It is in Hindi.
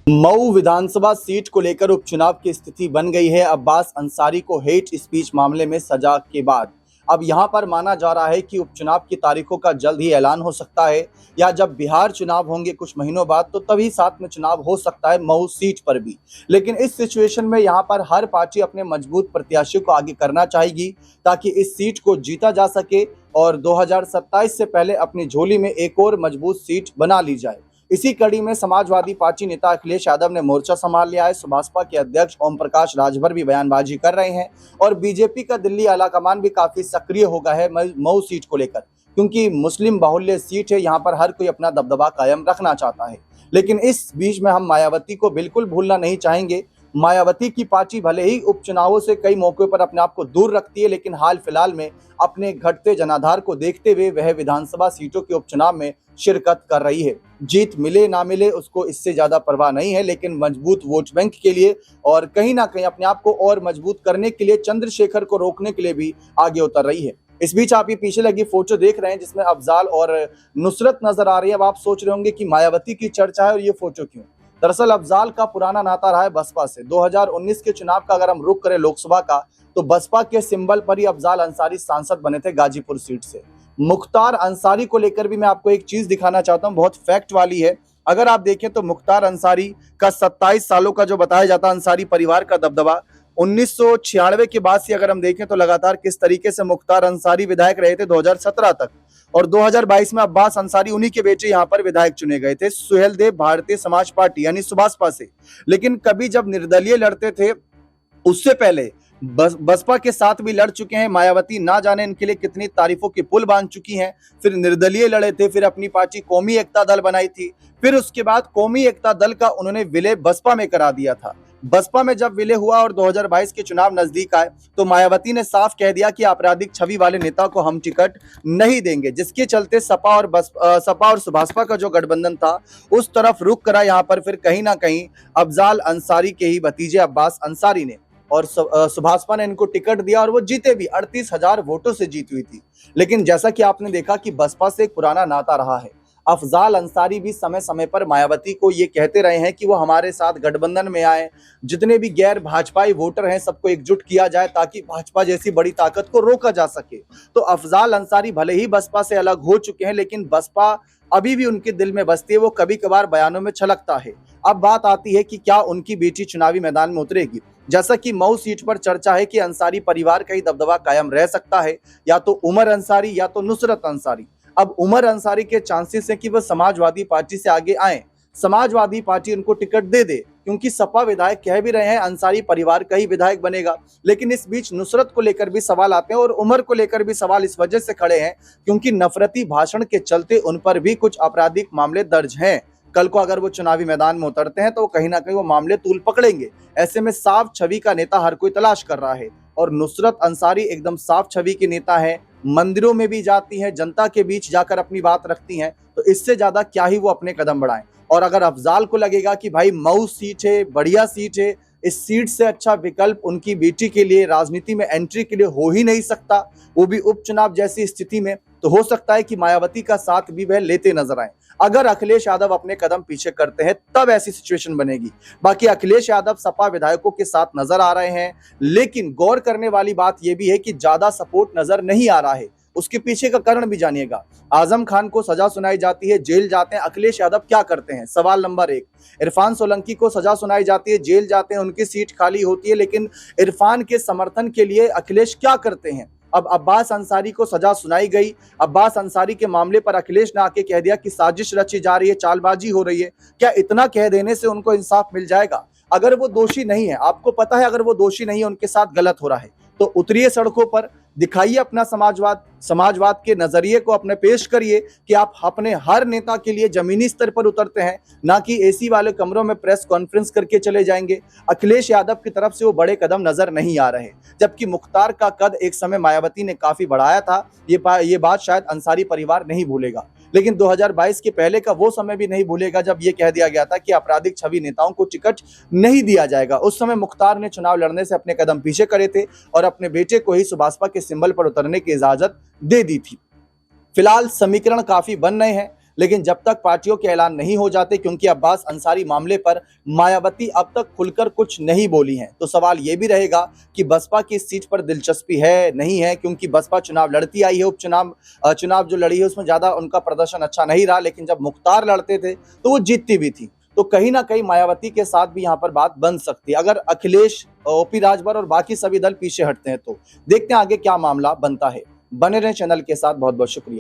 मऊ विधानसभा सीट को लेकर उपचुनाव की स्थिति बन गई है। अब्बास अंसारी को हेट स्पीच मामले में सजा के बाद अब यहां पर माना जा रहा है कि उपचुनाव की तारीखों का जल्द ही ऐलान हो सकता है, या जब बिहार चुनाव होंगे कुछ महीनों बाद तो तभी साथ में चुनाव हो सकता है मऊ सीट पर भी। लेकिन इस सिचुएशन में यहां पर हर पार्टी अपने मजबूत प्रत्याशी को आगे करना चाहेगी ताकि इस सीट को जीता जा सके और 2027 से पहले अपनी झोली में एक और मजबूत सीट बना ली जाए। इसी कड़ी में समाजवादी पार्टी नेता अखिलेश यादव ने मोर्चा संभाल लिया है। सुभाषपा के अध्यक्ष ओम प्रकाश राजभर भी बयानबाजी कर रहे हैं और बीजेपी का दिल्ली आलाकमान भी काफी सक्रिय हो गया है मऊ सीट को लेकर, क्योंकि मुस्लिम बाहुल्य सीट है। यहाँ पर हर कोई अपना दबदबा कायम रखना चाहता है। लेकिन इस बीच में हम मायावती को बिल्कुल भूलना नहीं चाहेंगे। मायावती की पार्टी भले ही उपचुनावों से कई मौकों पर अपने आप को दूर रखती है, लेकिन हाल फिलहाल में अपने घटते जनाधार को देखते हुए वह विधानसभा सीटों के उपचुनाव में शिरकत कर रही है। जीत मिले ना मिले उसको इससे ज्यादा परवाह नहीं है, लेकिन मजबूत वोट बैंक के लिए और कहीं ना कहीं अपने आप को और मजबूत करने के लिए चंद्रशेखर को रोकने के लिए भी आगे उतर रही है। इस बीच आप ये पीछे लगी फोटो देख रहे हैं जिसमें अफजाल और नुसरत नजर आ रही है। अब आप सोच रहे होंगे कि मायावती की चर्चा है और ये फोटो क्यों। दरअसल अफजाल का पुराना नाता रहा है बसपा से। 2019 के चुनाव का अगर हम रुख करें लोकसभा का, तो बसपा के सिंबल पर ही अफजाल अंसारी सांसद बने थे गाजीपुर सीट से। मुख्तार अंसारी को लेकर भी मैं आपको एक चीज दिखाना चाहता हूं, बहुत फैक्ट वाली है। अगर आप देखें तो मुख्तार अंसारी का 27 सालों का जो बताया जाता अंसारी परिवार का दबदबा 1996 के बाद से अगर हम देखें तो लगातार किस तरीके से मुख्तार अंसारी विधायक रहे थे 2017 तक, और 2022 में अब्बास अंसारी उन्हीं के बेटे यहां पर विधायक चुने गए थे सुहेल देव भारतीय समाज पार्टी यानी सुभाषपा से। लेकिन कभी जब निर्दलीय लड़ते थे उससे पहले बसपा के साथ भी लड़ चुके हैं। मायावती ना जाने इनके लिए कितनी तारीफों के पुल बांध चुकी हैं। फिर निर्दलीय लड़े थे, फिर अपनी पार्टी कौमी एकता दल बनाई थी, फिर उसके बाद कौमी एकता दल का उन्होंने विलय बसपा में करा दिया था। बसपा में जब विलय हुआ और 2022 के चुनाव नजदीक आए तो मायावती ने साफ कह दिया कि आपराधिक छवि वाले नेता को हम टिकट नहीं देंगे, जिसके चलते सपा और सुभाषपा का जो गठबंधन था उस तरफ रुख करा। यहाँ पर फिर कहीं ना कहीं अफजाल अंसारी के ही भतीजे अब्बास अंसारी ने, और सुभाषपा ने इनको टिकट दिया और वो जीते भी। 38,000 वोटों से जीत हुई थी। लेकिन जैसा कि आपने देखा कि बसपा से एक पुराना नाता रहा है। अफजाल अंसारी भी समय समय पर मायावती को ये कहते रहे हैं कि वो हमारे साथ गठबंधन में आए, जितने भी गैर भाजपाई वोटर हैं सबको एकजुट किया जाए ताकि भाजपा जैसी बड़ी ताकत को रोका जा सके। तो अफजाल अंसारी भले ही बसपा से अलग हो चुके हैं, लेकिन बसपा अभी भी उनके दिल में बसती है। वो कभी कभार बयानों में छलकता है। अब बात आती है कि क्या उनकी बेटी चुनावी मैदान में उतरेगी। जैसा कि मऊ सीट पर चर्चा है कि अंसारी परिवार का ही दबदबा कायम रह सकता है, या तो उमर अंसारी या तो नुसरत अंसारी। अब उमर अंसारी के चांसेस है कि वह समाजवादी पार्टी से आगे आए, समाजवादी पार्टी उनको टिकट दे दे, क्योंकि सपा विधायक कह भी रहे हैं अंसारी परिवार का ही विधायक बनेगा। लेकिन इस बीच नुसरत को लेकर भी सवाल आते हैं और उमर को लेकर भी सवाल इस वजह से खड़े हैं क्योंकि नफरती भाषण के चलते उन पर भी कुछ आपराधिक मामले दर्ज हैं। कल को अगर वो चुनावी मैदान में उतरते हैं तो कहीं ना कहीं वो मामले तूल पकड़ेंगे। ऐसे में साफ छवि का नेता हर कोई तलाश कर रहा है और नुसरत अंसारी एकदम साफ छवि के नेता है। मंदिरों में भी जाती हैं, जनता के बीच जाकर अपनी बात रखती हैं, तो इससे ज्यादा क्या ही वो अपने कदम बढ़ाएं। और अगर अफजाल को लगेगा कि भाई मऊ सीट है, बढ़िया सीट है, इस सीट से अच्छा विकल्प उनकी बेटी के लिए राजनीति में एंट्री के लिए हो ही नहीं सकता, वो भी उपचुनाव जैसी स्थिति में, तो हो सकता है कि मायावती का साथ भी वह लेते नजर आए। अगर अखिलेश यादव अपने कदम पीछे करते हैं तब ऐसी सिचुएशन बनेगी। बाकी अखिलेश यादव सपा विधायकों के साथ नजर आ रहे हैं, लेकिन गौर करने वाली बात यह भी है कि ज्यादा सपोर्ट नजर नहीं आ रहा है। उसके पीछे का कारण भी जानिएगा। आजम खान को सजा सुनाई जाती है, जेल जाते हैं, अखिलेश यादव क्या करते हैं? सवाल नंबर 1। इरफान सोलंकी को सजा सुनाई जाती है, जेल जाते हैं, उनकी सीट खाली होती है, लेकिन इरफान के समर्थन के लिए अखिलेश क्या करते हैं? अब अब्बास अंसारी को सजा सुनाई गई। अब्बास अंसारी के मामले पर अखिलेश ने आके कह दिया कि साजिश रची जा रही है, चालबाजी हो रही है। क्या इतना कह देने से उनको इंसाफ मिल जाएगा? अगर वो दोषी नहीं है, आपको पता है अगर वो दोषी नहीं है, उनके साथ गलत हो रहा है, तो उतरिए सड़कों पर, दिखाइए अपना समाजवाद के नजरिए को अपने पेश करिए कि आप अपने हर नेता के लिए जमीनी स्तर पर उतरते हैं, ना कि एसी वाले कमरों में प्रेस कॉन्फ्रेंस करके चले जाएंगे। अखिलेश यादव की तरफ से वो बड़े कदम नजर नहीं आ रहे, जबकि मुख्तार का कद एक समय मायावती ने काफी बढ़ाया था। ये बात शायद अंसारी परिवार नहीं भूलेगा, लेकिन 2022 के पहले का वो समय भी नहीं भूलेगा जब ये कह दिया गया था कि आपराधिक छवि नेताओं को टिकट नहीं दिया जाएगा। उस समय मुख्तार ने चुनाव लड़ने से अपने कदम पीछे करे थे और अपने बेटे को ही सुभाषपा के सिंबल पर उतरने की इजाजत दे दी थी। फिलहाल समीकरण काफी बन रहे हैं। लेकिन जब तक पार्टियों के ऐलान नहीं हो जाते, क्योंकि अब्बास अंसारी मामले पर मायावती अब तक खुलकर कुछ नहीं बोली हैं, तो सवाल ये भी रहेगा कि बसपा की इस सीट पर दिलचस्पी है नहीं है, क्योंकि बसपा चुनाव लड़ती आई है। चुनाव जो लड़ी है उसमें ज्यादा उनका प्रदर्शन अच्छा नहीं रहा, लेकिन जब मुख्तार लड़ते थे तो वो जीतती भी थी। तो कहीं ना कहीं मायावती के साथ भी यहाँ पर बात बन सकती है, अगर अखिलेश, ओपी राजभर और बाकी सभी दल पीछे हटते हैं तो। देखते हैं आगे क्या मामला बनता है। बने रहें चैनल के साथ। बहुत बहुत शुक्रिया।